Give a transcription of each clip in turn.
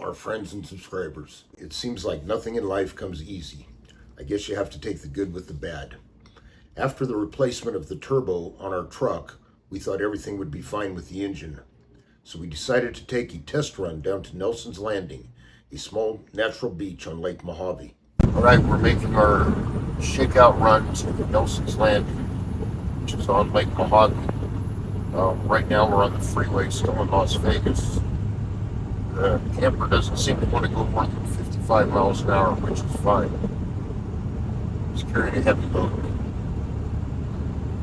our friends and subscribers. It seems like nothing in life comes easy. I guess you have to take the good with the bad. After the replacement of the turbo on our truck, we thought everything would be fine with the engine. So we decided to take a test run down to Nelson's Landing, a small natural beach on Lake Mojave. All right, we're making our shakeout run to Nelson's Landing, which is on Lake Mojave. Right now we're on the freeway still in Las Vegas. The camper doesn't seem to want to go more than 55 miles an hour, which is fine. It's carrying a heavy load.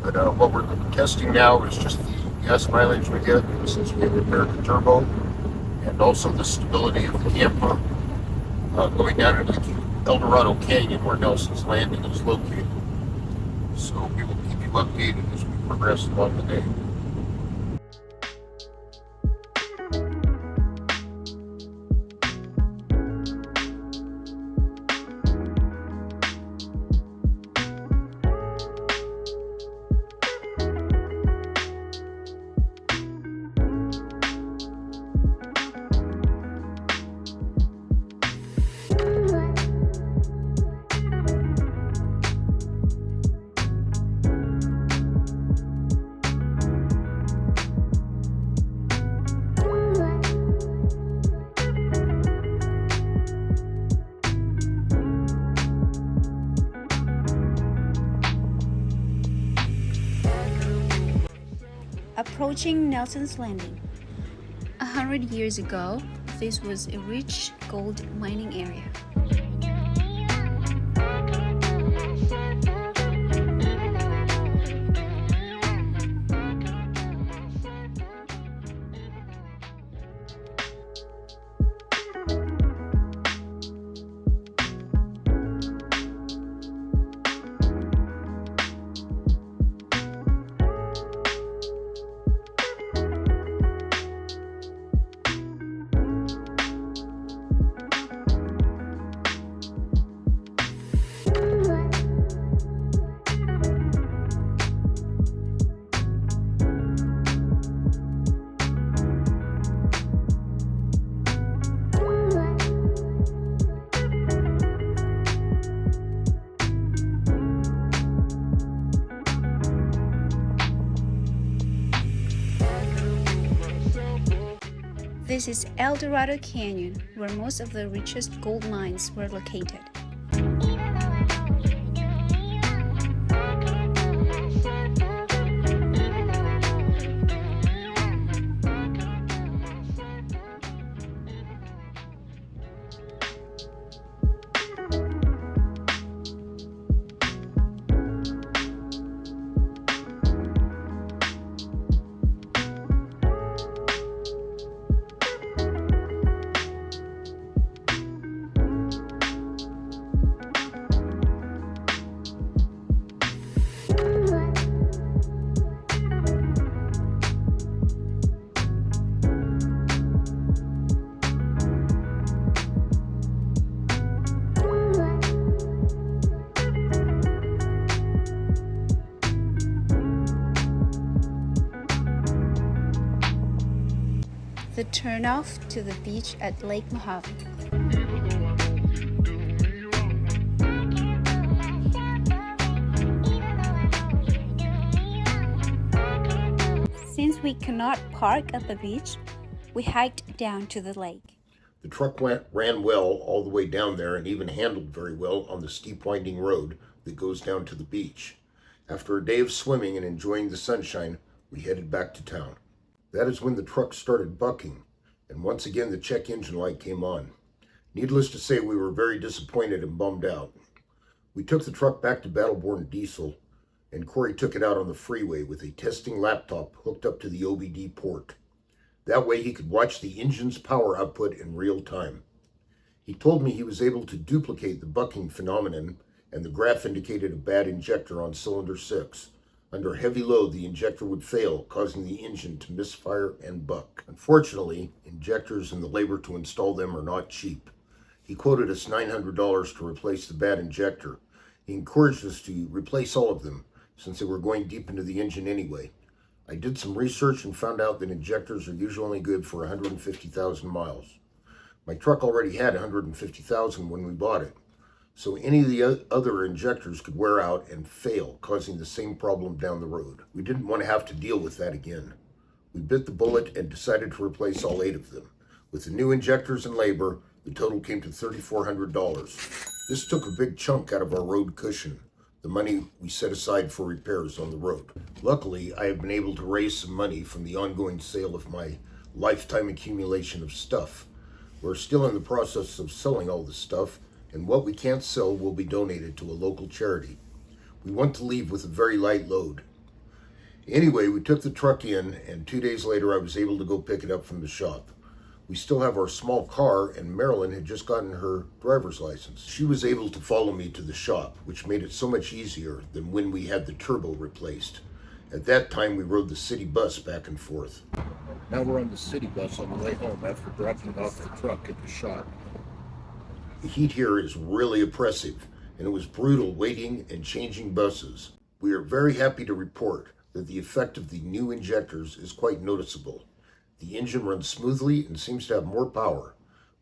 But what we're testing now is just the gas mileage we get since we have repaired the turbo, and also the stability of the camper going down into the El Dorado Canyon where Nelson's Landing is located. So we will keep you updated as we progress along the day. Approaching Nelson's Landing. 100 years ago, this was a rich gold mining area. This is El Dorado Canyon, where most of the richest gold mines were located. The turnoff to the beach at Lake Mojave. Since we cannot park at the beach, we hiked down to the lake. The truck ran well all the way down there and even handled very well on the steep winding road that goes down to the beach. After a day of swimming and enjoying the sunshine, we headed back to town. That is when the truck started bucking, and once again the check engine light came on. Needless to say, we were very disappointed and bummed out. We took the truck back to Battleborn Diesel, and Corey took it out on the freeway with a testing laptop hooked up to the OBD port. That way he could watch the engine's power output in real time. He told me he was able to duplicate the bucking phenomenon, and the graph indicated a bad injector on cylinder 6. Under heavy load, the injector would fail, causing the engine to misfire and buck. Unfortunately, injectors and the labor to install them are not cheap. He quoted us $900 to replace the bad injector. He encouraged us to replace all of them, since they were going deep into the engine anyway. I did some research and found out that injectors are usually only good for 150,000 miles. My truck already had 150,000 when we bought it, so any of the other injectors could wear out and fail, causing the same problem down the road. We didn't want to have to deal with that again. We bit the bullet and decided to replace all 8 of them. With the new injectors and labor, the total came to $3,400. This took a big chunk out of our road cushion, the money we set aside for repairs on the road. Luckily, I have been able to raise some money from the ongoing sale of my lifetime accumulation of stuff. We're still in the process of selling all the stuff, and what we can't sell will be donated to a local charity. We want to leave with a very light load. Anyway, we took the truck in, and 2 days later I was able to go pick it up from the shop. We still have our small car, and Marilyn had just gotten her driver's license. She was able to follow me to the shop, which made it so much easier than when we had the turbo replaced. At that time, we rode the city bus back and forth. Now we're on the city bus on the way home after dropping off the truck at the shop. The heat here is really oppressive, and it was brutal waiting and changing buses. We are very happy to report that the effect of the new injectors is quite noticeable. The engine runs smoothly and seems to have more power.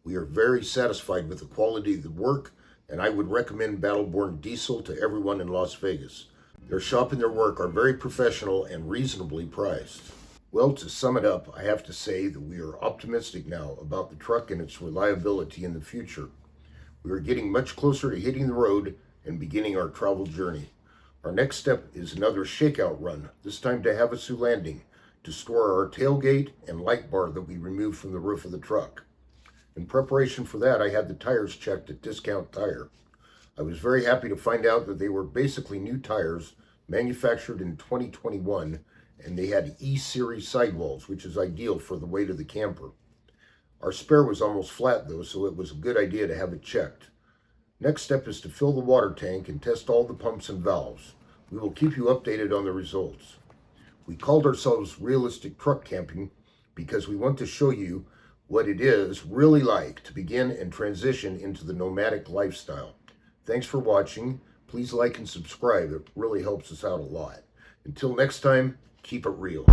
We are very satisfied with the quality of the work, and I would recommend Battleborn Diesel to everyone in Las Vegas. Their shop and their work are very professional and reasonably priced. Well, to sum it up, I have to say that we are optimistic now about the truck and its reliability in the future. We are getting much closer to hitting the road and beginning our travel journey. Our next step is another shakeout run, this time to Havasu Landing, to store our tailgate and light bar that we removed from the roof of the truck. In preparation for that, I had the tires checked at Discount Tire. I was very happy to find out that they were basically new tires, manufactured in 2021, and they had E-Series sidewalls, which is ideal for the weight of the camper. Our spare was almost flat though, so it was a good idea to have it checked. Next step is to fill the water tank and test all the pumps and valves. We will keep you updated on the results. We called ourselves Realistic Truck Camping because we want to show you what it is really like to begin and transition into the nomadic lifestyle. Thanks for watching. Please like and subscribe. It really helps us out a lot. Until next time, keep it real.